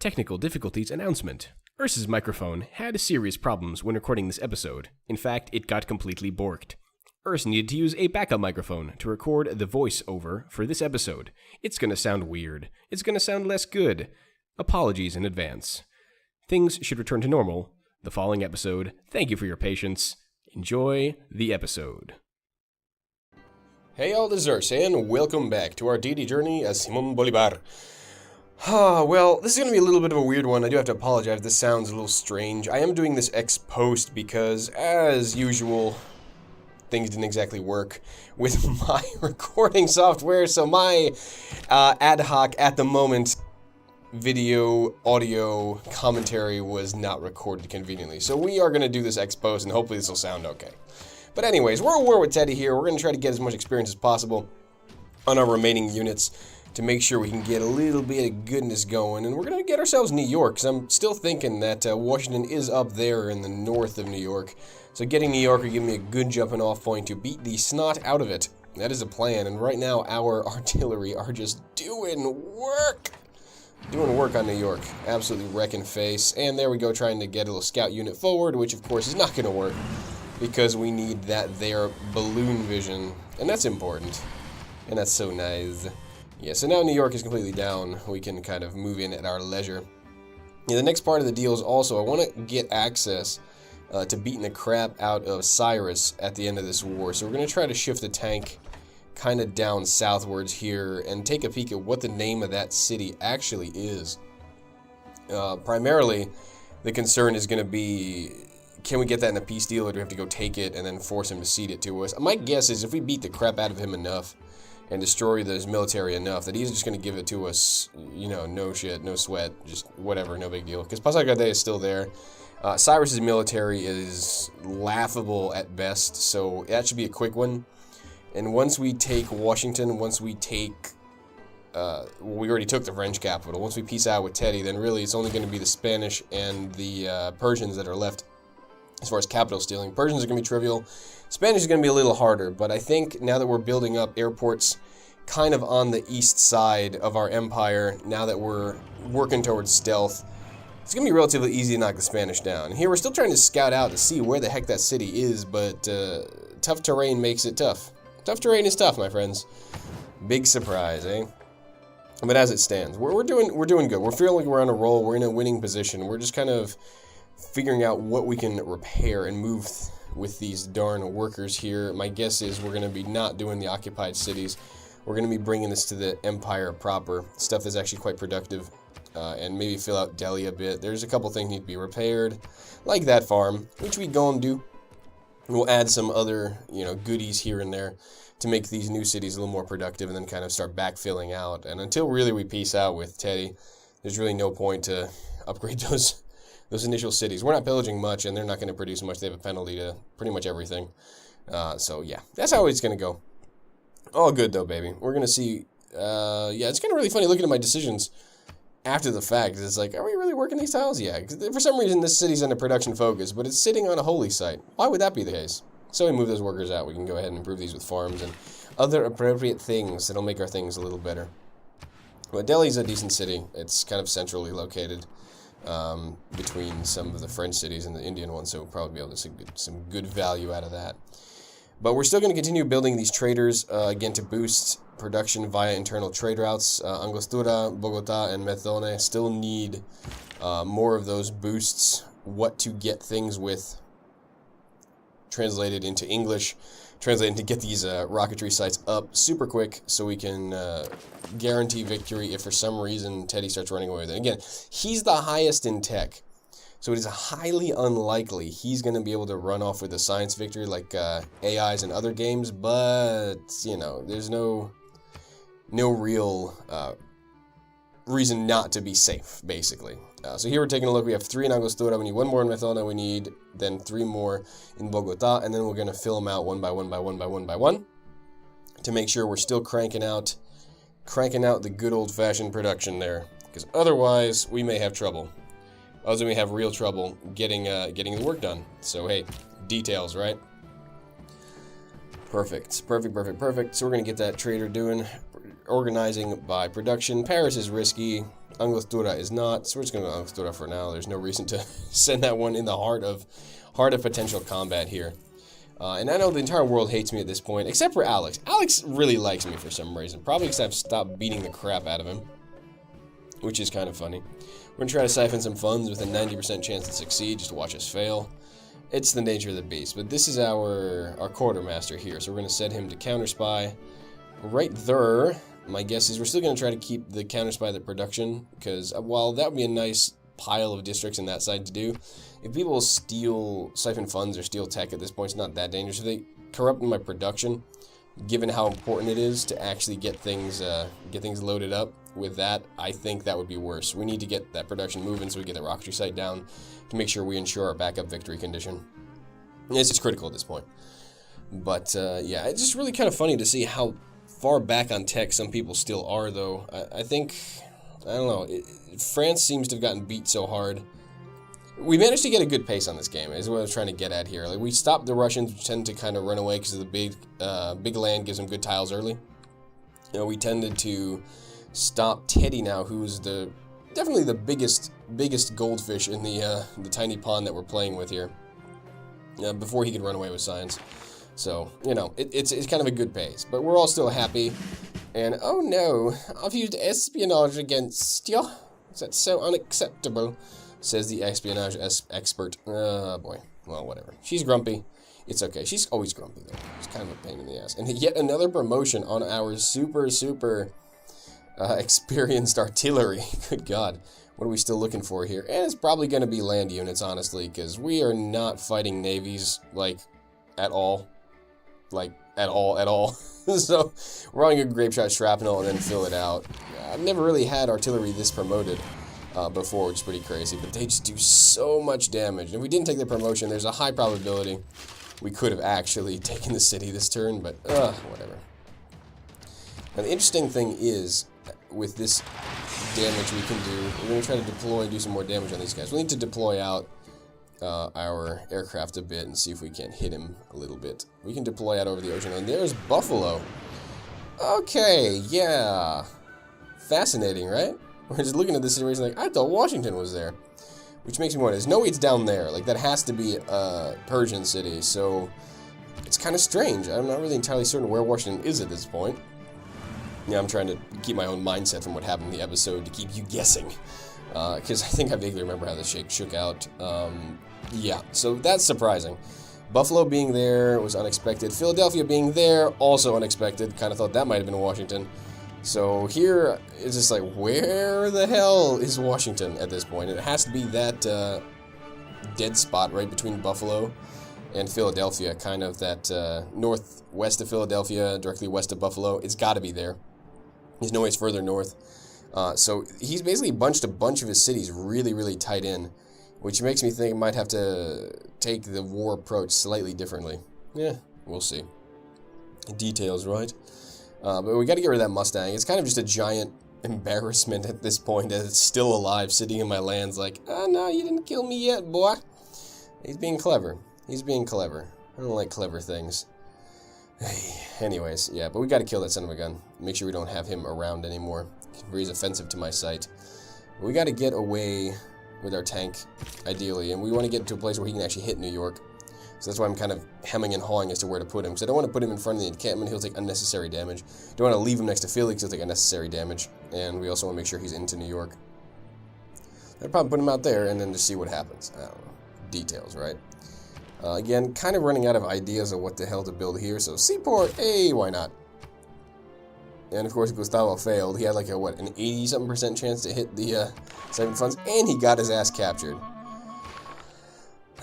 Technical difficulties announcement. Ursa's microphone had serious problems when recording this episode. In fact, it got completely borked. Ursa needed to use a backup microphone to record the voiceover for this episode. It's gonna sound weird. It's gonna sound less good. Apologies in advance. Things should return to normal the following episode. Thank you for your patience. Enjoy the episode. Hey all, this is Ursa, and welcome back to our Deity journey as Simon Bolivar. Well, this is going to be a little bit of a weird one. I do have to apologize if this sounds a little strange. I am doing this ex post because, as usual, things didn't exactly work with my recording software, so my ad hoc, at the moment, video, audio, commentary was not recorded conveniently. So we are going to do this ex post, and hopefully this will sound okay. But anyways, we're at war with Teddy here. We're going to try to get as much experience as possible on our remaining units to make sure we can get a little bit of goodness going. And we're going to get ourselves New York, because I'm still thinking that Washington is up there in the north of New York. So getting New York will give me a good jumping off point to beat the snot out of it. That is a plan, and right now our artillery are just doing work. Doing work on New York. Absolutely wrecking face. And there we go, trying to get a little scout unit forward, which of course is not going to work, because we need that there balloon vision, and that's important. And that's so nice. Yeah, so now New York is completely down. We can kind of move in at our leisure. Yeah, the next part of the deal is also I want to get access to beating the crap out of Cyrus at the end of this war. So we're going to try to shift the tank kind of down southwards here and take a peek at what the name of that city actually is. Primarily, the concern is going to be, can we get that in a peace deal, or do we have to go take it and then force him to cede it to us? My guess is if we beat the crap out of him enough and destroy his military enough, that he's just going to give it to us, you know, no shit, no sweat, just whatever, no big deal. Because Patria Grande is still there. Cyrus's military is laughable at best, so that should be a quick one. And once we take Washington, once we take, well, we already took the French capital. Once we peace out with Teddy, then really it's only going to be the Spanish and the Persians that are left as far as capital stealing. Persians are going to be trivial. Spanish is going to be a little harder, but I think now that we're building up airports kind of on the east side of our empire, now that we're working towards stealth, it's going to be relatively easy to knock the Spanish down. And here we're still trying to scout out to see where the heck that city is, but tough terrain makes it tough. Tough terrain is tough, my friends. Big surprise, eh? But as it stands, we're doing good. We're feeling like we're on a roll. We're in a winning position. We're just kind of figuring out what we can repair and move with these darn workers here. My guess is we're going to be not doing the occupied cities. We're going to be bringing this to the empire proper. Stuff that's actually quite productive. And maybe fill out Delhi a bit. There's a couple things need to be repaired, like that farm, which we go and do. We'll add some other, you know, goodies here and there to make these new cities a little more productive, and then kind of start backfilling out. And until really we peace out with Teddy, there's really no point to upgrade those initial cities. We're not pillaging much, and they're not going to produce much. They have a penalty to pretty much everything. So yeah, that's how it's going to go. All good though, baby. We're going to see. Yeah, it's kind of really funny looking at my decisions after the fact. It's like, are we really working these tiles? Yeah, 'cause for some reason this city's under production focus, but it's sitting on a holy site. Why would that be the case? So we move those workers out. We can go ahead and improve these with farms and other appropriate things that'll make our things a little better. But Delhi's a decent city. It's kind of centrally located between some of the French cities and the Indian ones, so we'll probably be able to get some good value out of that. But we're still going to continue building these traders, again, to boost production via internal trade routes. Angostura, Bogota, and Methone still need more of those boosts. What to get things with translated into English, translated to get these rocketry sites up super quick so we can guarantee victory if for some reason Teddy starts running away with it. Again, he's the highest in tech, so it is highly unlikely he's going to be able to run off with a science victory like AIs in other games, but, you know, there's no real reason not to be safe, basically. So here we're taking a look. We have 3 in Angostura. We need 1 more in Methone. We need then 3 more in Bogota, and then we're going to fill them out one by one by one by one by one to make sure we're still cranking out the good old-fashioned production there, because otherwise we may have trouble. Otherwise, we have real trouble getting the work done. So, hey, details, right? Perfect. Perfect, perfect, perfect. So we're going to get that trader doing, organizing by production. Paris is risky. Angostura is not, so we're just going to go Angostura for now. There's no reason to send that one in the heart of potential combat here. And I know the entire world hates me at this point, except for Alex. Alex really likes me for some reason, probably because I've stopped beating the crap out of him, which is kind of funny. We're going to try to siphon some funds with a 90% chance to succeed, just to watch us fail. It's the nature of the beast, but this is our quartermaster here, so we're going to set him to counter spy right there. My guess is we're still going to try to keep the counter spy the production, because while that would be a nice pile of districts in that side to do, if people siphon funds or steal tech at this point, it's not that dangerous. If they corrupt my production, given how important it is to actually get things loaded up with that, I think that would be worse. We need to get that production moving so we get the rocketry site down to make sure we ensure our backup victory condition. It's just critical at this point. But yeah, it's just really kind of funny to see how far back on tech some people still are, though. I think, I don't know, France seems to have gotten beat so hard. We managed to get a good pace on this game, is what I was trying to get at here. Like, we stopped the Russians, who tend to kind of run away because of the big land gives them good tiles early. You know, we tended to stop Teddy now, who's definitely the biggest goldfish in the tiny pond that we're playing with here, before he could run away with science. So, you know, it's kind of a good pace, but we're all still happy. And, oh no, I've used espionage against you. That's so unacceptable, says the espionage expert. Boy. Well, whatever. She's grumpy. It's okay. She's always grumpy, though. It's kind of a pain in the ass. And yet another promotion on our super experienced artillery. Good God. What are we still looking for here? And it's probably going to be land units, honestly, because we are not fighting navies, like, at all. Like, at all. So, we're running a grape shot shrapnel and then fill it out. I've never really had artillery this promoted before, which is pretty crazy, but they just do so much damage. And if we didn't take the promotion, there's a high probability we could have actually taken the city this turn, but whatever. Now, the interesting thing is, with this damage we can do, we're going to try to deploy and do some more damage on these guys. We need to deploy out our aircraft a bit and see if we can hit him a little bit. We can deploy out over the ocean, and there's Buffalo. Okay, yeah. Fascinating, right? We're just looking at this situation like, I thought Washington was there. Which makes me wonder, there's no way it's down there. Like, that has to be a Persian city, so it's kind of strange. I'm not really entirely certain where Washington is at this point. Yeah, I'm trying to keep my own mindset from what happened in the episode to keep you guessing. Because I think I vaguely remember how this shook out. Yeah, so that's surprising. Buffalo being there was unexpected. Philadelphia being there, also unexpected. Kind of thought that might have been Washington. So here, it's just like, where the hell is Washington at this point? It has to be that dead spot right between Buffalo and Philadelphia, kind of that northwest of Philadelphia, directly west of Buffalo. It's got to be there. There's no way it's further north. So he's basically bunched a bunch of his cities really, really tight in, which makes me think he might have to take the war approach slightly differently. Yeah, we'll see. Details, right? But we got to get rid of that Mustang. It's kind of just a giant embarrassment at this point that it's still alive, sitting in my lands like, oh, no, you didn't kill me yet, boy. He's being clever. He's being clever. I don't like clever things. Anyways, yeah, but we got to kill that son of a gun. Make sure we don't have him around anymore. He's offensive to my site. We got to get away with our tank, ideally, and we want to get to a place where he can actually hit New York. So that's why I'm kind of hemming and hawing as to where to put him, because I don't want to put him in front of the encampment. He'll take unnecessary damage. Don't want to leave him next to Philly, because he'll take unnecessary damage. And we also want to make sure he's into New York. I'd probably put him out there and then just see what happens. I don't know. Details, right? Again, kind of running out of ideas of what the hell to build here. So Seaport, hey, why not? And of course, Gustavo failed. He had like a, what, an 80-something% chance to hit the siphon funds, and he got his ass captured.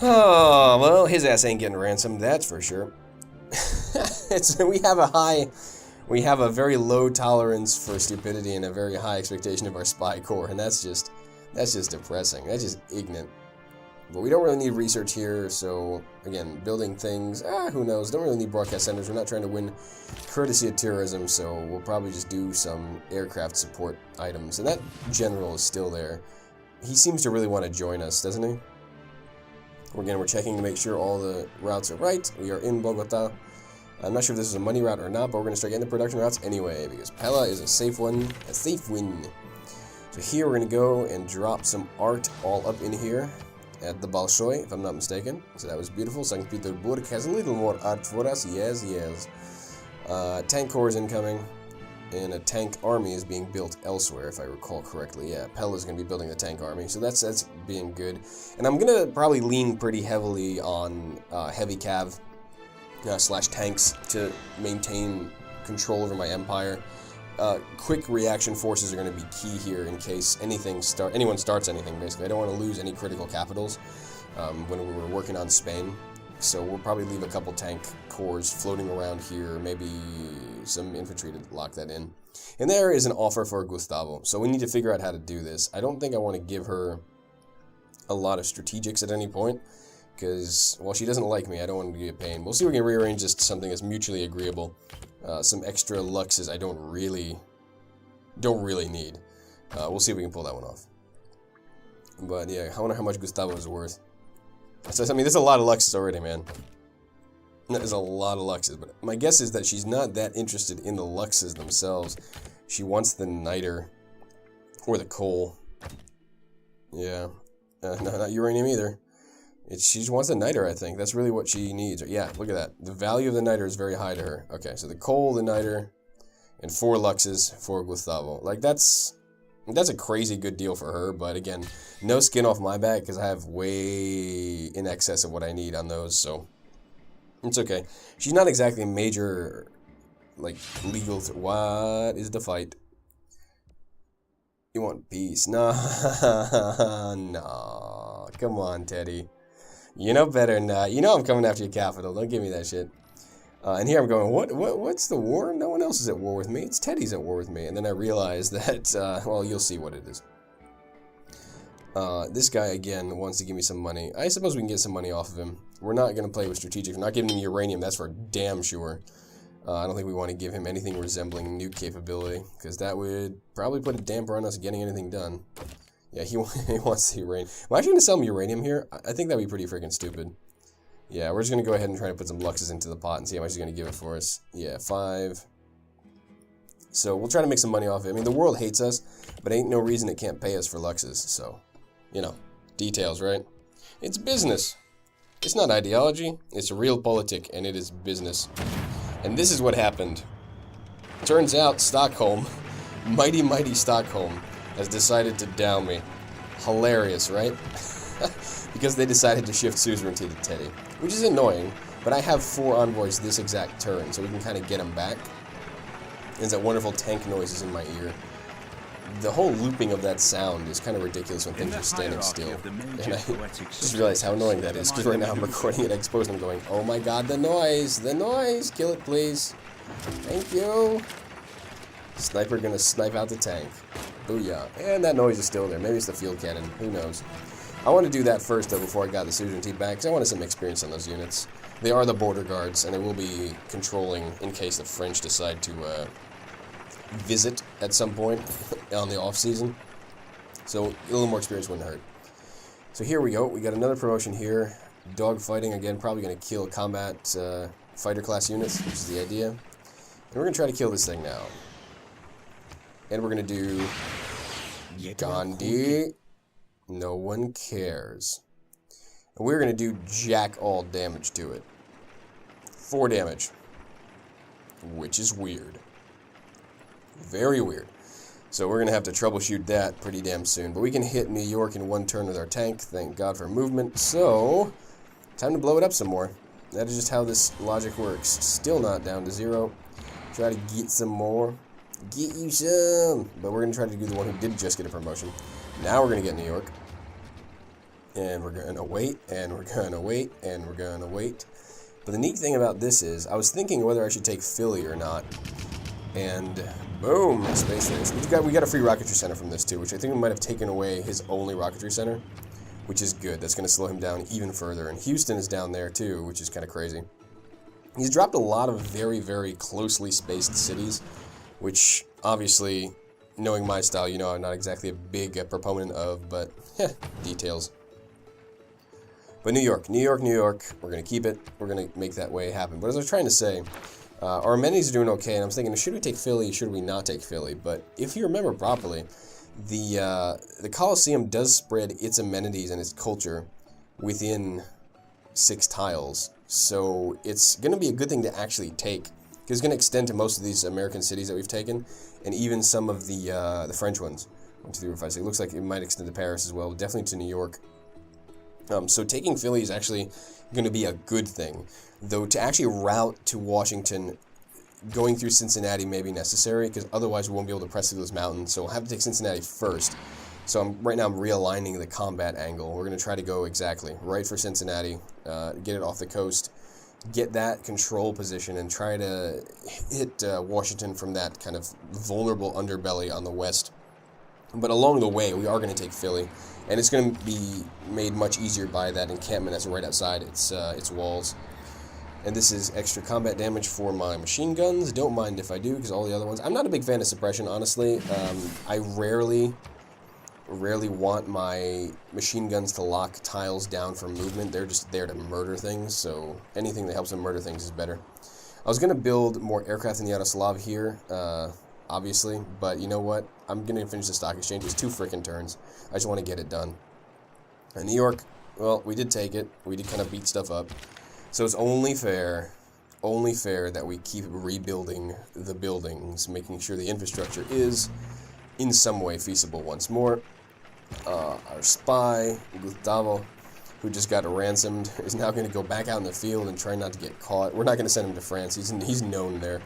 Oh, well, his ass ain't getting ransomed, that's for sure. We have a very low tolerance for stupidity and a very high expectation of our spy corps, and that's just depressing. That's just ignorant. But we don't really need research here, so, again, building things, who knows, don't really need broadcast centers. We're not trying to win courtesy of tourism, so we'll probably just do some aircraft support items. And that general is still there. He seems to really want to join us, doesn't he? Again, we're checking to make sure all the routes are right. We are in Bogota. I'm not sure if this is a money route or not, but we're going to start getting the production routes anyway, because Pella is a safe one, a safe win. So So here we're going to go and drop some art all up in here at the Bolshoi, if I'm not mistaken. So that was beautiful. St. Petersburg has a little more art for us. Yes, yes. Tank corps is incoming, and a tank army is being built elsewhere, if I recall correctly. Yeah, Pella is going to be building the tank army, so that's being good. And I'm going to probably lean pretty heavily on heavy cav slash tanks to maintain control over my empire. Quick reaction forces are going to be key here in case anyone starts anything, basically. I don't want to lose any critical capitals when we were working on Spain. So we'll probably leave a couple tank corps floating around here, maybe some infantry to lock that in. And there is an offer for Gustavo. So we need to figure out how to do this. I don't think I want to give her a lot of strategics at any point, because, well, she doesn't like me. I don't want to be a pain. We'll see if we can rearrange this to something that's mutually agreeable. Some extra luxes I don't really need. We'll see if we can pull that one off. But yeah, I wonder how much Gustavo is worth. So, I mean, there's a lot of luxes already, man. There's a lot of luxes, but my guess is that she's not that interested in the luxes themselves. She wants the niter or the coal. Yeah, no, not uranium either. She just wants the niter, I think. That's really what she needs. Yeah, look at that. The value of the niter is very high to her. Okay, so the coal, the niter, and 4 luxes for Gustavo. Like, that's a crazy good deal for her, but again, no skin off my back because I have way in excess of what I need on those, so it's okay. She's not exactly a major, like, legal... What is the fight? You want peace? No, no. Come on, Teddy. You know better than that. You know I'm coming after your capital. Don't give me that shit. And here I'm going, what's the war? No one else is at war with me. It's Teddy's at war with me. And then I realized that, well, you'll see what it is. This guy, again, wants to give me some money. I suppose we can get some money off of him. We're not going to play with strategic. We're not giving him uranium. That's for damn sure. I don't think we want to give him anything resembling nuke capability, because that would probably put a damper on us getting anything done. Yeah, he wants the uranium. Am I actually going to sell him uranium here? I think that'd be pretty freaking stupid. Yeah, we're just going to go ahead and try to put some luxes into the pot and see how much he's going to give it for us. Yeah, 5. So we'll try to make some money off it. I mean, the world hates us, but ain't no reason it can't pay us for luxes. So, you know, details, right? It's business. It's not ideology. It's real politic, and it is business. And this is what happened. Turns out Stockholm, mighty, mighty Stockholm, has decided to down me. Hilarious, right? Because they decided to shift suzerainty to Teddy, which is annoying, but I have 4 envoys this exact turn, so we can kind of get them back. There's that wonderful tank noises in my ear. The whole looping of that sound is kind of ridiculous when things are standing still. And I just realized how annoying that is, because right now I'm recording it exposed and I'm going, oh my god, the noise, kill it please. Thank you. Sniper gonna snipe out the tank. Booyah. And that noise is still there. Maybe it's the field cannon, who knows. I want to do that first, though, before I got the suzerainty back, because I wanted some experience on those units. They are the border guards, and they will be controlling in case the French decide to visit at some point on the off-season. So a little more experience wouldn't hurt. So here we go. We got another promotion here. Dogfighting, again, probably going to kill combat fighter class units, which is the idea. And we're going to try to kill this thing now. And we're going to do Gandhi. No one cares. And we're going to do jack all damage to it. 4 damage. Which is weird. Very weird. So we're going to have to troubleshoot that pretty damn soon. But we can hit New York in 1 turn with our tank. Thank God for movement. So, time to blow it up some more. That is just how this logic works. Still not down to 0. Try to get some more. Get you some. But we're going to try to do the one who did just get a promotion. Now we're going to get New York. And we're going to wait, and we're going to wait, and we're going to wait. But the neat thing about this is, I was thinking whether I should take Philly or not. And boom, space race. We got a free rocketry center from this too, which I think we might have taken away his only rocketry center, which is good. That's going to slow him down even further. And Houston is down there too, which is kind of crazy. He's dropped a lot of very, very closely spaced cities, which obviously, knowing my style, you know I'm not exactly a big proponent of, but details. But New York, New York, New York, we're going to keep it. We're going to make that way happen. But as I was trying to say, our amenities are doing okay, and I was thinking, should we take Philly, should we not take Philly? But if you remember properly, The Colosseum does spread its amenities and its culture within 6 tiles, so it's going to be a good thing to actually take, because it's going to extend to most of these American cities that we've taken, and even some of the French ones. 1, 2, 3, 4, 5, 6. It looks like it might extend to Paris as well, definitely to New York. So taking Philly is actually going to be a good thing, though to actually route to Washington, going through Cincinnati may be necessary, because otherwise we won't be able to press through those mountains, so we'll have to take Cincinnati first. So right now I'm realigning the combat angle. We're going to try to go exactly right for Cincinnati, get it off the coast, get that control position, and try to hit Washington from that kind of vulnerable underbelly on the west. But along the way, we are going to take Philly, and it's going to be made much easier by that encampment that's right outside its walls. And this is extra combat damage for my machine guns. Don't mind if I do, because all the other ones... I'm not a big fan of suppression, honestly. I rarely want my machine guns to lock tiles down for movement. They're just there to murder things, so anything that helps them murder things is better. I was going to build more aircraft in the Yaroslav here, obviously, but you know what? I'm going to finish the stock exchange. It's 2 freaking turns. I just want to get it done. And New York, well, we did take it. We did kind of beat stuff up. So it's only fair that we keep rebuilding the buildings, making sure the infrastructure is in some way feasible once more. Our spy, Gustavo, who just got ransomed, is now going to go back out in the field and try not to get caught. We're not going to send him to France. He's known there.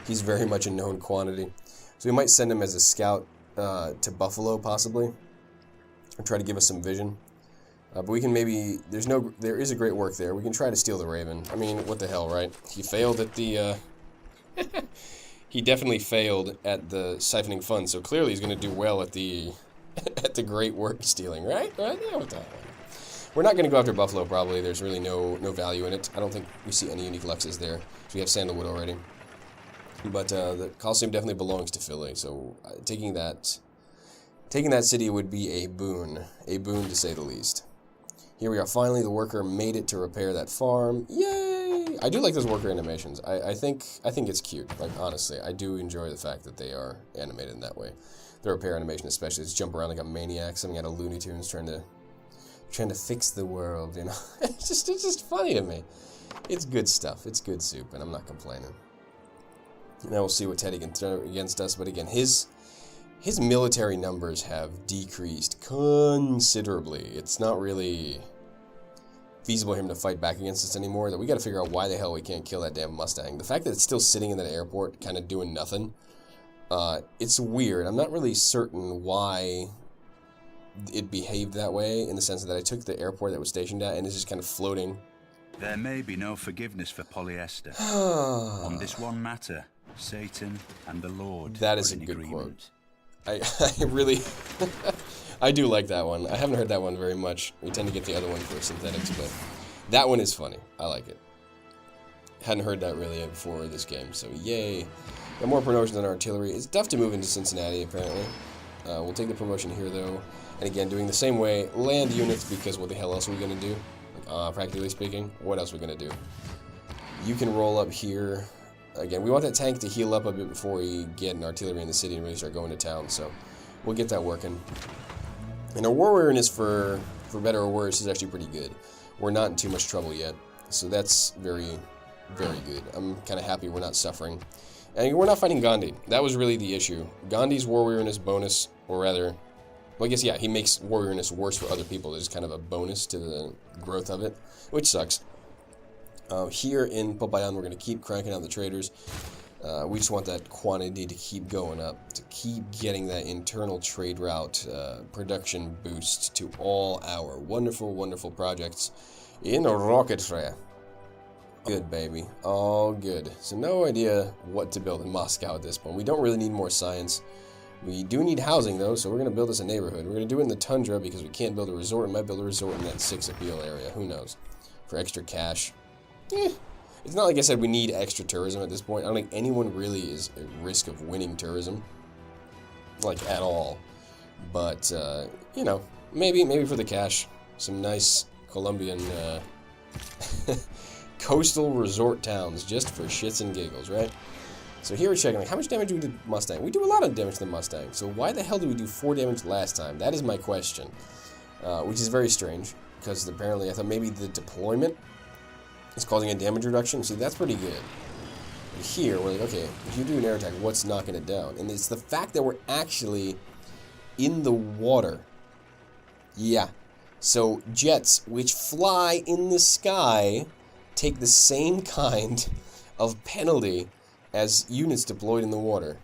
He's very much a known quantity. So we might send him as a scout to Buffalo, possibly, and try to give us some vision. But we can maybe... There is a great work there. We can try to steal the Raven. I mean, what the hell, right? He failed at the... he definitely failed at the siphoning funds, so clearly he's going to do well at the... at the great work stealing, right? Right? Yeah, what the hell? We're not going to go after Buffalo, probably. There's really no value in it. I don't think we see any unique luxes there. So we have Sandalwood already. But the Coliseum definitely belongs to Philly, so taking that city would be a boon to say the least. Here we are. Finally, the worker made it to repair that farm. Yay! I do like those worker animations. I think it's cute. Like, honestly, I do enjoy the fact that they are animated in that way. The repair animation, especially, just jump around like a maniac, something out of Looney Tunes, trying to fix the world. You know, it's just funny to me. It's good stuff. It's good soup, and I'm not complaining. Now we'll see what Teddy can throw against us. But again, his military numbers have decreased considerably. It's not really feasible for him to fight back against us anymore. That we got to figure out why the hell we can't kill that damn Mustang. The fact that it's still sitting in that airport, kind of doing nothing, it's weird. I'm not really certain why it behaved that way, in the sense that I took the airport that was stationed at and it's just kind of floating. There may be no forgiveness for polyester. On this one matter, Satan and the Lord. That is a good quote. I really... I do like that one. I haven't heard that one very much. We tend to get the other one for synthetics, but that one is funny. I like it. Hadn't heard that really before this game, so yay. Got more promotions on artillery. It's tough to move into Cincinnati, apparently. We'll take the promotion here, though. And again, doing the same way. Land units, because what the hell else are we going to do? Practically speaking, what else are we going to do? You can roll up here. Again, we want that tank to heal up a bit before we get an artillery in the city and really start going to town, so we'll get that working. And our war weariness, for better or worse, is actually pretty good. We're not in too much trouble yet, so that's very, very good. I'm kind of happy we're not suffering. And we're not fighting Gandhi. That was really the issue. Gandhi's war weariness bonus, or rather, well, I guess, yeah, he makes war weariness worse for other people. There's kind of a bonus to the growth of it, which sucks. Here in Popayan, we're going to keep cranking out the traders. We just want that quantity to keep going up, to keep getting that internal trade route production boost to all our wonderful, wonderful projects in rocketry. Good, baby. All good. So no idea what to build in Moscow at this point. We don't really need more science. We do need housing, though, so we're going to build us a neighborhood. We're going to do it in the tundra because we can't build a resort. We might build a resort in that 6 appeal area. Who knows? For extra cash. It's not like I said we need extra tourism at this point. I don't think anyone really is at risk of winning tourism. Like, at all. But, you know, maybe for the cash. Some nice Colombian coastal resort towns just for shits and giggles, right? So here we're checking, like, how much damage do we do to the Mustang? We do a lot of damage to the Mustang, so why the hell did we do 4 damage last time? That is my question, which is very strange, because apparently I thought maybe the deployment is causing a damage reduction. See, that's pretty good. But here, we're like, okay, if you do an air attack, what's knocking it down? And it's the fact that we're actually in the water. Yeah. So jets, which fly in the sky, take the same kind of penalty as units deployed in the water.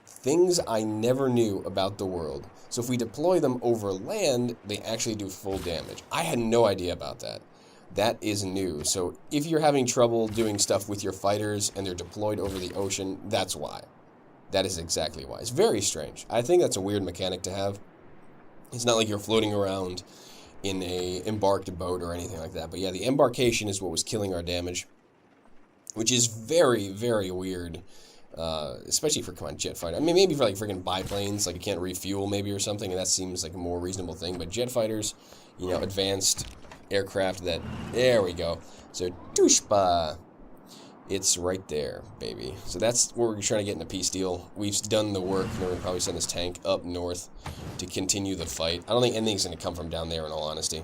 Things I never knew about the world. So if we deploy them over land, they actually do full damage. I had no idea about that. That is new. So if you're having trouble doing stuff with your fighters and they're deployed over the ocean, that's why. That is exactly why. It's very strange. I think that's a weird mechanic to have. It's not like you're floating around in a embarked boat or anything like that. But yeah, the embarkation is what was killing our damage, which is very, very weird, especially for, come on, jet fighter. I mean, maybe for like freaking biplanes, like you can't refuel maybe or something, and that seems like a more reasonable thing. But jet fighters, you know, advanced aircraft that, there we go. So, doucheba. It's right there, baby. So that's what we're trying to get in a peace deal. We've done the work, and we're going to probably send this tank up north to continue the fight. I don't think anything's going to come from down there, in all honesty.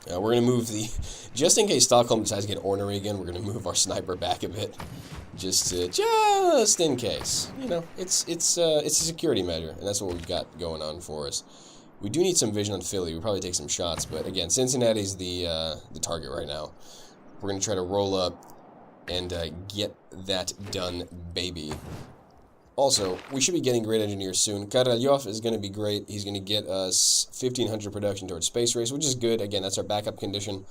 We're going to move the... Just in case Stockholm decides to get ornery again, we're going to move our sniper back a bit. Just in case. You know, it's a security measure, and that's what we've got going on for us. We do need some vision on Philly. We'll probably take some shots, but again, Cincinnati's the target right now. We're going to try to roll up and get that done, baby. Also, we should be getting great engineers soon. Karalyov is going to be great. He's going to get us 1,500 production towards space race, which is good. Again, that's our backup condition.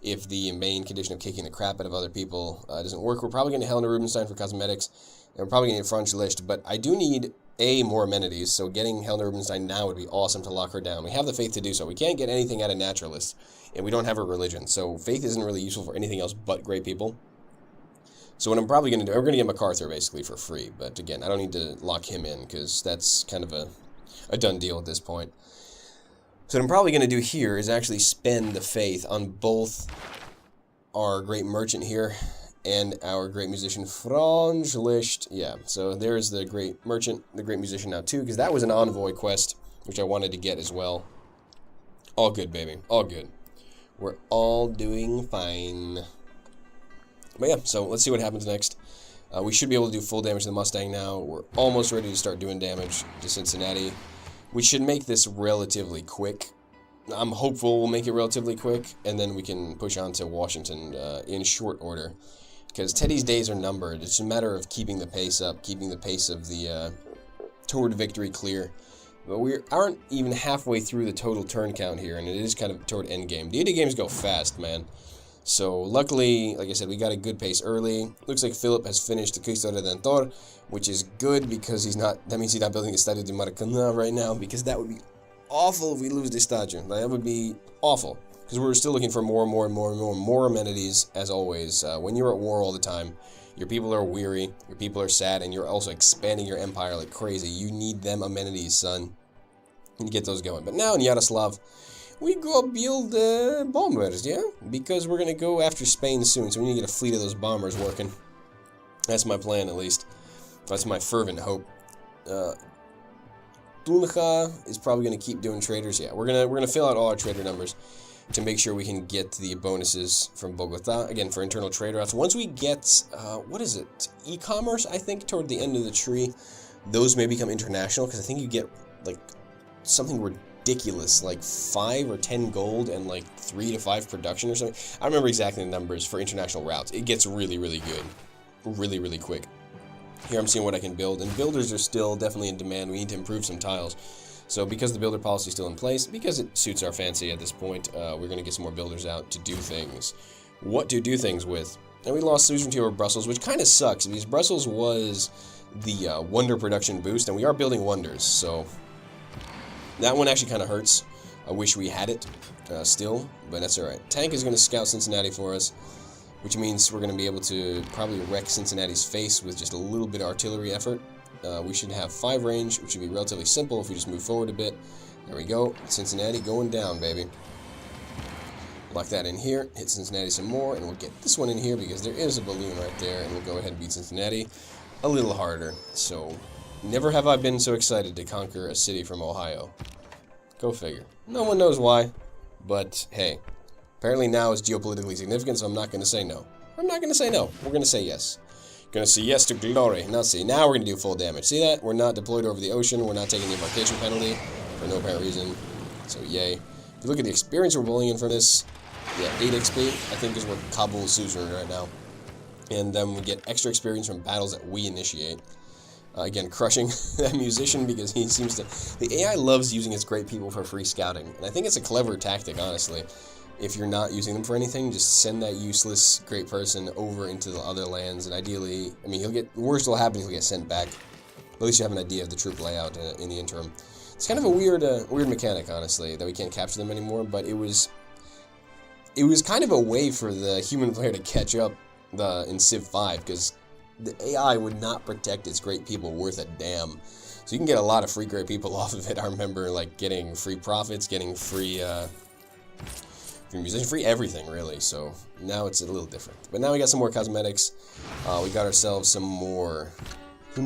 If the main condition of kicking the crap out of other people doesn't work, we're probably going to Helena Rubinstein for cosmetics, and we're probably going to need Franz Liszt, but I do need, more amenities, so getting Helena Rubinstein now would be awesome to lock her down. We have the faith to do so. We can't get anything out of naturalists, and we don't have a religion, so faith isn't really useful for anything else but great people. So what I'm probably going to do, we're going to get MacArthur basically for free, but again, I don't need to lock him in, because that's kind of a done deal at this point. So what I'm probably going to do here is actually spend the faith on both our great merchant here and our great musician, Franz Liszt. Yeah, so there's the great merchant, the great musician now too, because that was an envoy quest, which I wanted to get as well. All good, baby. All good. We're all doing fine. But yeah, so let's see what happens next. We should be able to do full damage to the Mustang now. We're almost ready to start doing damage to Cincinnati. We should make this relatively quick. I'm hopeful we'll make it relatively quick, and then we can push on to Washington in short order. Because Teddy's days are numbered. It's a matter of keeping the pace up, keeping the pace of the toward victory clear. But we aren't even halfway through the total turn count here, and it is kind of toward endgame. Deity games go fast, man. So luckily, like I said, we got a good pace early. Looks like Philip has finished the Cristo Redentor, which is good because he's not. That means he's not building a Estadio de Maracanã right now, because that would be awful if we lose the Estadio. That would be awful, because we're still looking for more amenities as always. When you're at war all the time, your people are weary, your people are sad, and you're also expanding your empire like crazy. You need them amenities, son, and get those going. But now in Yaroslav, we go build bombers, yeah? Because we're going to go after Spain soon, so we need to get a fleet of those bombers working. That's my plan, at least. That's my fervent hope. Tunja is probably going to keep doing traders. Yeah, we're gonna fill out all our trader numbers to make sure we can get the bonuses from Bogota, again, for internal trade routes. Once we get, what is it? E-commerce, I think, toward the end of the tree, those may become international, because I think you get, like, something ridiculous, like 5 or 10 gold and like 3 to 5 production or something. I remember exactly the numbers for international routes. It gets really, really good. Really, really quick. Here I'm seeing what I can build, and builders are still definitely in demand. We need to improve some tiles. So because the builder policy is still in place, because it suits our fancy at this point, we're going to get some more builders out to do things. What to do things with. And we lost sovereignty over Brussels, which kind of sucks, because Brussels was the wonder production boost, and we are building wonders, so that one actually kind of hurts. I wish we had it still, but that's alright. Tank is going to scout Cincinnati for us, which means we're going to be able to probably wreck Cincinnati's face with just a little bit of artillery effort. We should have 5 range, which should be relatively simple if we just move forward a bit. There we go. Cincinnati going down, baby. Lock that in here. Hit Cincinnati some more, and we'll get this one in here because there is a balloon right there, and we'll go ahead and beat Cincinnati. a little harder. So, never have I been so excited to conquer a city from Ohio. Go figure. No one knows why, but hey. Apparently now is geopolitically significant, so I'm not going to say no. I'm not going to say no. We're going to say yes. Going to say yes to glory. Now see, now we're going to do full damage. See that? We're not deployed over the ocean. We're not taking the embarkation penalty for no apparent reason. So yay. If you look at the experience we're pulling in for this, yeah, 8 XP, I think is what Kabul is using right now. And then we get extra experience from battles that we initiate. Again, crushing that musician because he seems to... The AI loves using its great people for free scouting. And I think it's a clever tactic, honestly. If you're not using them for anything, just send that useless great person over into the other lands. And ideally, I mean, he'll get... The worst will happen is he'll get sent back. At least you have an idea of the troop layout in the interim. It's kind of a weird mechanic, honestly, that we can't capture them anymore. But it was kind of a way for the human player to catch up in Civ 5, because the AI would not protect its great people worth a damn. So you can get a lot of free great people off of it. I remember like getting free profits, getting free musician, free everything really. So now it's a little different. But now we got some more cosmetics. We got ourselves some more. We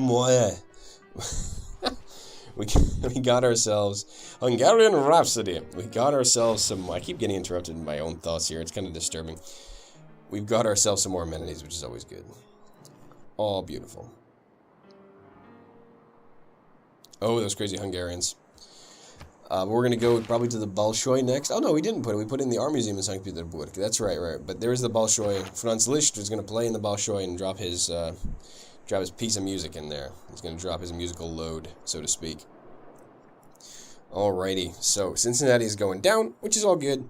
got ourselves Hungarian Rhapsody. We got ourselves some. I keep getting interrupted in my own thoughts here. It's kind of disturbing. We've got ourselves some more amenities, which is always good. All beautiful. Oh, those crazy Hungarians. We're going to go probably to the Bolshoi next. Oh, no, we didn't put it. We put it in the Art Museum in St. Petersburg. That's right. But there is the Bolshoi. Franz Liszt is going to play in the Bolshoi and drop his piece of music in there. He's going to drop his musical load, so to speak. Alrighty. So, Cincinnati is going down, which is all good.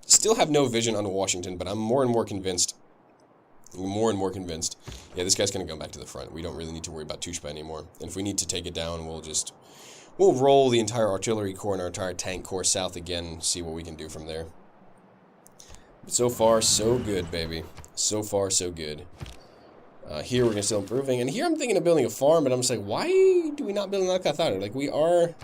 Still have no vision on Washington, but I'm more and more convinced. Yeah, this guy's going to go back to the front. We don't really need to worry about Tushpa anymore. And if we need to take it down, we'll roll the entire artillery corps and our entire tank corps south again, see what we can do from there. But so far, so good, baby. So far, so good. Here, we're still improving. And here, I'm thinking of building a farm, but I'm just like, why do we not build an Alcazar? Like, we are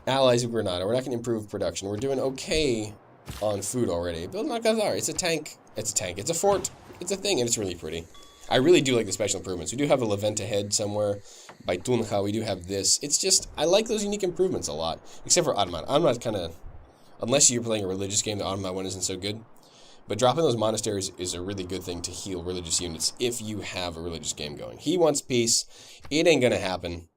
allies of Granada. We're not going to improve production. We're doing okay on food already. Build an Alcazar. It's a tank. It's a tank. It's a fort. It's a thing, and it's really pretty. I really do like the special improvements. We do have a Levent ahead somewhere. By Tunja, we do have this. It's just, I like those unique improvements a lot. Except for Ottoman. Ottoman kind of, unless you're playing a religious game, the Ottoman one isn't so good. But dropping those monasteries is a really good thing to heal religious units if you have a religious game going. He wants peace. It ain't gonna happen.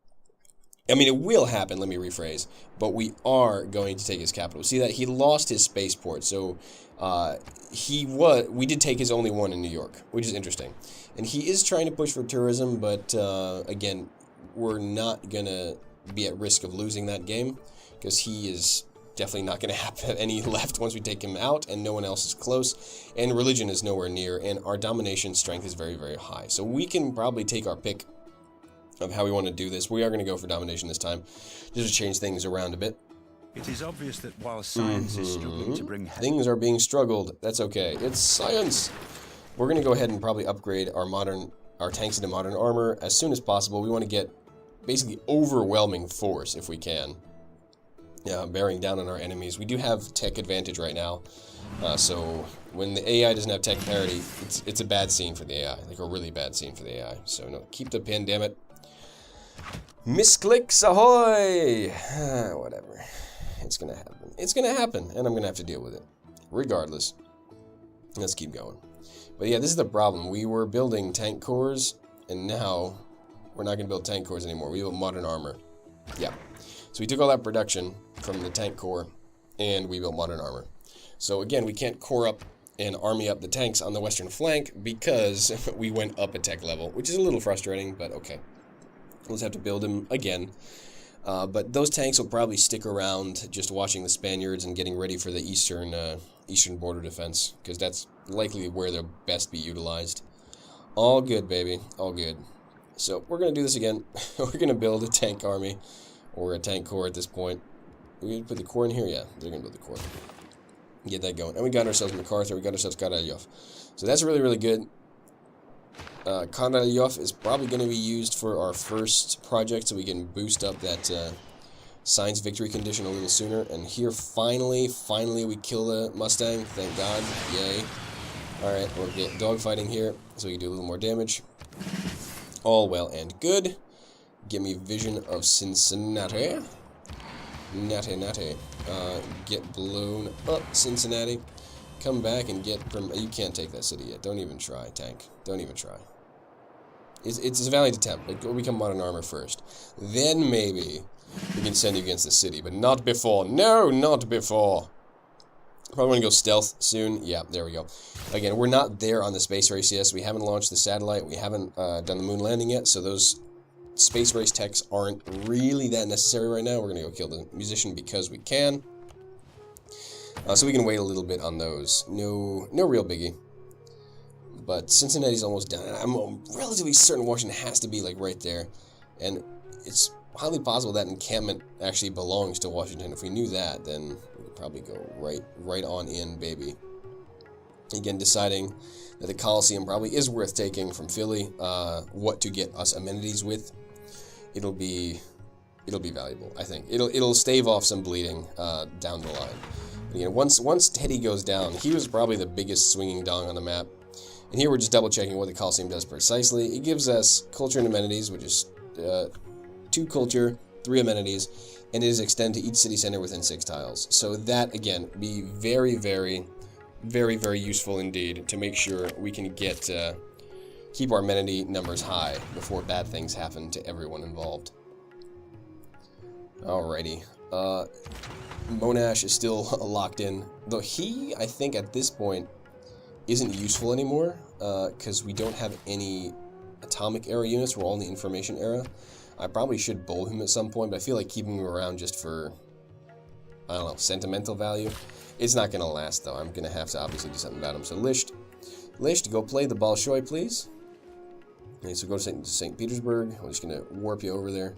I mean, it will happen, let me rephrase. But we are going to take his capital. See that? He lost his spaceport, so we did take his only one in New York, which is interesting. And he is trying to push for tourism, but again, we're not going to be at risk of losing that game, because he is definitely not going to have any left once we take him out, and no one else is close, and religion is nowhere near, and our domination strength is very, very high. So we can probably take our pick of how we want to do this. We are going to go for domination this time, just to change things around a bit. It is obvious that while science is struggling to bring... Things are being struggled. That's okay. It's science. We're going to go ahead and probably upgrade our tanks into modern armor as soon as possible. We want to get basically overwhelming force if we can. Yeah, bearing down on our enemies. We do have tech advantage right now. So when the AI doesn't have tech parity, it's a bad scene for the AI. Like a really bad scene for the AI. So no, keep the pin, damn it. Misclicks ahoy! Whatever. It's gonna happen. It's gonna happen, and I'm gonna have to deal with it. Regardless. Let's keep going. But yeah, this is the problem. We were building tank cores, and now we're not gonna build tank cores anymore. We build modern armor. Yeah. So we took all that production from the tank core, and we built modern armor. So again, we can't core up and army up the tanks on the western flank because we went up a tech level, which is a little frustrating, but okay. We'll just have to build them again. But those tanks will probably stick around just watching the Spaniards and getting ready for the eastern border defense, because that's likely where they'll best be utilized. All good, baby. All good. So we're going to do this again. We're going to build a tank army, or a tank corps at this point. We're going to put the corps in here? Yeah, they're going to build the corps. Get that going. And we got ourselves MacArthur. We got ourselves Karalyov. So that's really, really good. Karalyov is probably going to be used for our first project, so we can boost up that science victory condition a little sooner. And here, finally, we kill the Mustang. Thank God. Yay. Alright, we'll get dogfighting here, so we can do a little more damage. All well and good. Give me vision of Cincinnati. Natty. Get blown up, Cincinnati. Come back and get... You can't take that city yet. Don't even try, tank. Don't even try. It's a valiant attempt, but go become modern armor first. Then maybe we can send you against the city, but not before. No, not before. Probably want to go stealth soon. Yeah, there we go. Again, we're not there on the space race yet. So we haven't launched the satellite. We haven't done the moon landing yet, so those space race techs aren't really that necessary right now. We're going to go kill the musician because we can. So we can wait a little bit on those. No real biggie. But Cincinnati's almost done. I'm relatively certain Washington has to be like right there. And it's highly possible that encampment actually belongs to Washington. If we knew that, then we could probably go right on in, baby. Again, deciding that the Coliseum probably is worth taking from Philly. What to get us amenities with. It'll be valuable, I think. It'll stave off some bleeding down the line. But, once Teddy goes down, he was probably the biggest swinging dong on the map. And here we're just double checking what the Coliseum does precisely. It gives us culture and amenities, which is 2 culture, 3 amenities, and it is extended to each city center within 6 tiles. So that, again, be very, very, very, very useful indeed to make sure we can get keep our amenity numbers high before bad things happen to everyone involved. Alrighty. Monash is still locked in, though he, I think, at this point, isn't useful anymore, because we don't have any atomic era units. We're all in the information era. I probably should bowl him at some point, but I feel like keeping him around just for, I don't know, sentimental value. It's not going to last, though. I'm going to have to obviously do something about him. So Lisht, go play the Bolshoi, please. Okay, so go to St. Petersburg. I'm just going to warp you over there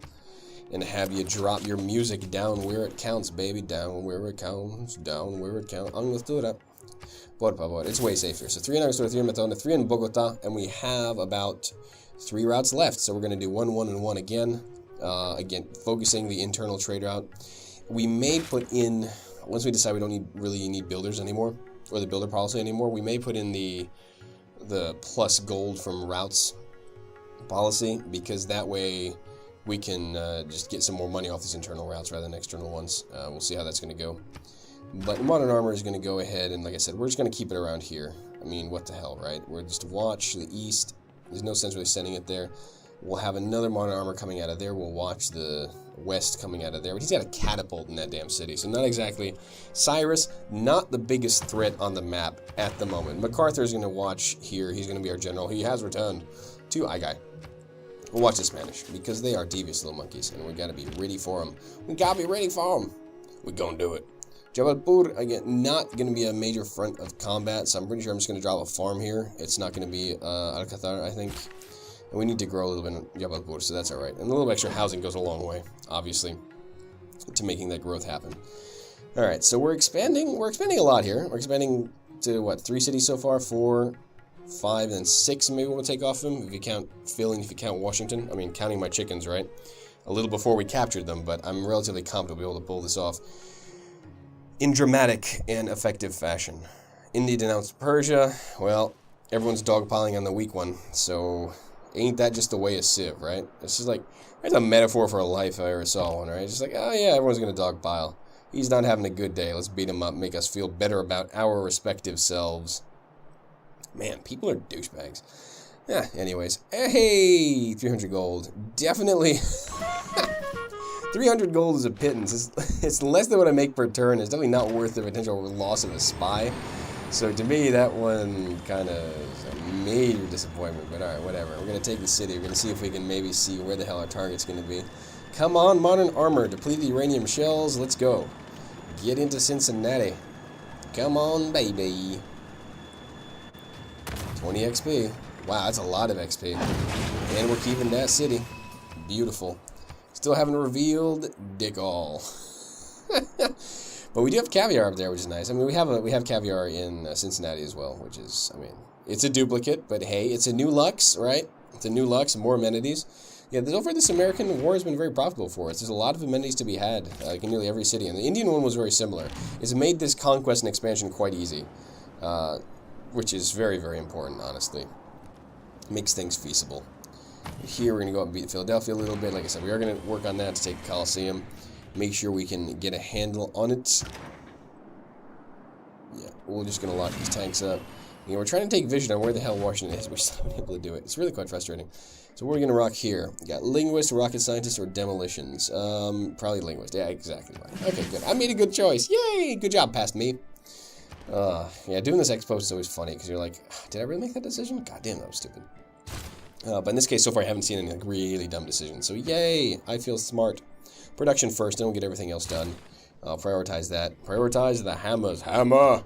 and have you drop your music down where it counts, baby. Down where it counts. Down where it counts. I'm going to do that. Por favor. It's way safer. So 3 in Angostura, 3 in Matona, 3 in Bogota, and we have about 3 routes left. So we're going to do 1, 1, and 1 again. Again, focusing the internal trade route. We may put in, once we decide we don't really need builders anymore, or the builder policy anymore, we may put in the plus gold from routes policy, because that way we can just get some more money off these internal routes rather than external ones. We'll see how that's going to go. But modern armor is going to go ahead, and like I said, we're just going to keep it around here. I mean, what the hell, right? We're just watch the east. There's no sense really sending it there. We'll have another modern armor coming out of there. We'll watch the west coming out of there. But he's got a catapult in that damn city, so not exactly. Cyrus, not the biggest threat on the map at the moment. MacArthur is going to watch here. He's going to be our general. He has returned to Aigai. We'll watch the Spanish, because they are devious little monkeys, and we got to be ready for them. We got to be ready for them. We're going to do it. Jabalpur, again, not going to be a major front of combat, so I'm pretty sure I'm just going to drop a farm here. It's not going to be Alcazar, I think. And we need to grow a little bit in Jabalpur, so that's alright. And a little extra housing goes a long way, obviously, to making that growth happen. Alright, so we're expanding a lot here. We're expanding to, what, 3 cities so far? 4, 5, and 6 maybe we'll take off them, if you count Philly, if you count Washington. I mean, counting my chickens, right? A little before we captured them, but I'm relatively confident we'll be able to pull this off in dramatic and effective fashion. India denounced Persia. Well, everyone's dogpiling on the weak one, so ain't that just the way a civ, right? It's just like, there's a metaphor for a life if I ever saw one, right? It's just like, oh yeah, everyone's gonna dogpile. He's not having a good day. Let's beat him up, make us feel better about our respective selves. Man, people are douchebags. Yeah, anyways. Hey, 300 gold. Definitely. 300 gold is a pittance. It's less than what I make per turn. It's definitely not worth the potential loss of a spy. So to me, that one kind of is a major disappointment. But alright, whatever. We're going to take the city. We're going to see if we can maybe see where the hell our target's going to be. Come on, modern armor. Deplete the uranium shells. Let's go. Get into Cincinnati. Come on, baby. 20 XP. Wow, that's a lot of XP. And we're keeping that city. Beautiful. Still haven't revealed dick all. But we do have caviar up there, which is nice. I mean, we have caviar in Cincinnati as well, which is, I mean, it's a duplicate, but hey, it's a new Lux, right? It's a new Lux, more amenities. Yeah, over this American war has been very profitable for us. There's a lot of amenities to be had in nearly every city, and the Indian one was very similar. It's made this conquest and expansion quite easy, which is very, very important, honestly. Makes things feasible. Here we're going to go out and beat Philadelphia a little bit. Like I said, we are going to work on that to take the Coliseum. Make sure we can get a handle on it. Yeah, we're just going to lock these tanks up. You know, we're trying to take vision on where the hell Washington is. We're still not able to do it. It's really quite frustrating. So what are we going to rock here? We got linguist, rocket scientist, or demolitions. Probably linguist. Yeah, exactly right. Okay, good. I made a good choice. Yay! Good job, past me. Yeah, doing this ex post is always funny because you're like, did I really make that decision? God damn, that was stupid. But in this case, so far, I haven't seen any like, really dumb decisions. So yay! I feel smart. Production first, then we'll get everything else done. Prioritize that. Prioritize the hammers. Hammer!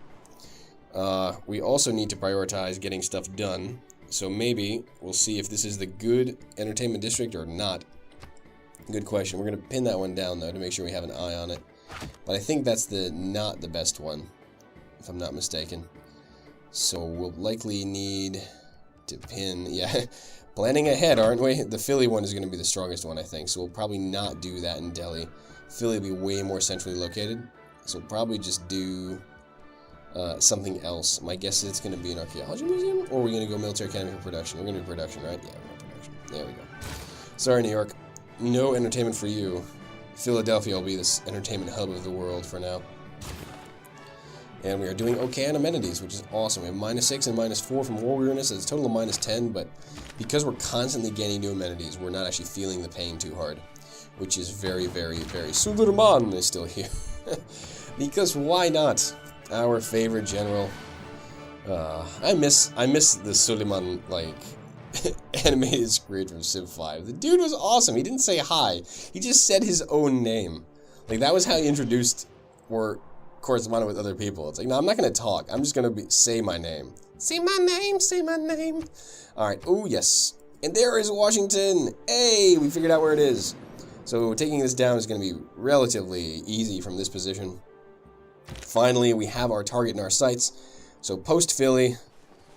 We also need to prioritize getting stuff done. So maybe we'll see if this is the good entertainment district or not. Good question. We're going to pin that one down, though, to make sure we have an eye on it. But I think that's not the best one, if I'm not mistaken. So we'll likely need to pin... Yeah, planning ahead, aren't we? The Philly one is going to be the strongest one, I think. So we'll probably not do that in Delhi. Philly will be way more centrally located. So we'll probably just do... something else. My guess is it's going to be an archaeology museum, or are we going to go military academy for production? We're going to do production, right? Yeah, we're going to production. There we go. Sorry, New York. No entertainment for you. Philadelphia will be this entertainment hub of the world for now. And we are doing okay on amenities, which is awesome. We have -6 and -4 from war weariness. It's a total of -10, but because we're constantly gaining new amenities, we're not actually feeling the pain too hard, which is very, very, very... Suleiman is still here. Because why not? Our favorite general. I miss the Suleiman, like, animated screen from Civ 5. The dude was awesome. He didn't say hi. He just said his own name. Like, that was how he introduced or corresponded with other people. It's like, no, I'm not going to talk. I'm just going to say my name. Say my name, say my name. Alright, oh yes. And there is Washington. Hey, we figured out where it is. So taking this down is going to be relatively easy from this position. Finally, we have our target in our sights. So post-Philly,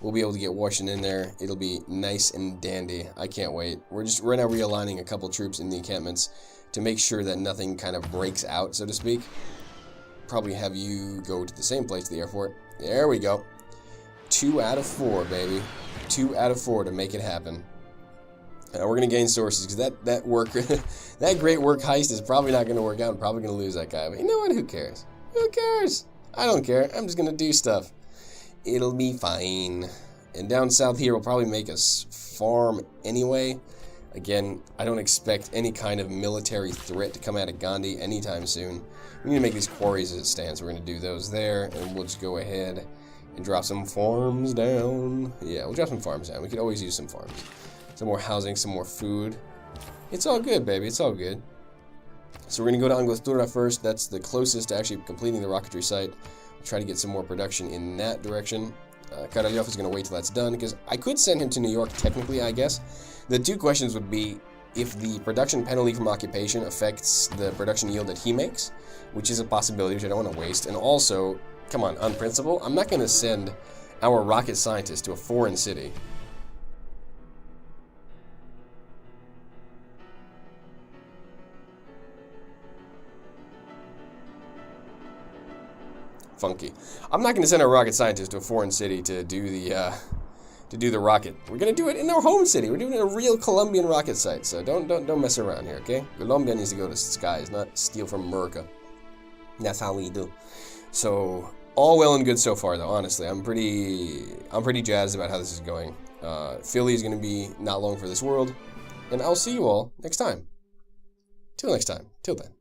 we'll be able to get Washington in there. It'll be nice and dandy. I can't wait. We're right now realigning a couple troops in the encampments to make sure that nothing kind of breaks out, so to speak. Probably have you go to the same place, the airport. There we go. 2 out of 4, baby. 2 out of 4 to make it happen. We're going to gain sources, because that work, that great work heist is probably not going to work out. I'm probably going to lose that guy. But you know what? Who cares? Who cares? I don't care. I'm just going to do stuff. It'll be fine. And down south here, we'll probably make us farm anyway. Again, I don't expect any kind of military threat to come out of Gandhi anytime soon. We need to make these quarries as it stands. We're going to do those there, and we'll just go ahead and drop some farms down. Yeah, we'll drop some farms down. We could always use some farms. Some more housing, some more food. It's all good, baby. It's all good. So we're going to go to Angostura first. That's the closest to actually completing the rocketry site. Try to get some more production in that direction. Karalyov is going to wait till that's done, because I could send him to New York, technically, I guess. The two questions would be if the production penalty from occupation affects the production yield that he makes, which is a possibility, which I don't want to waste. And also, come on, on principle, I'm not going to send our rocket scientist to a foreign city. Funky. I'm not going to send a rocket scientist to a foreign city to do the rocket. We're going to do it in our home city. We're doing it in a real Colombian rocket site. So don't mess around here, okay? Colombia needs to go to the skies, not steal from America. That's how we do. So all well and good so far, though. Honestly, I'm pretty jazzed about how this is going. Philly is going to be not long for this world, and I'll see you all next time. Till next time. Till then.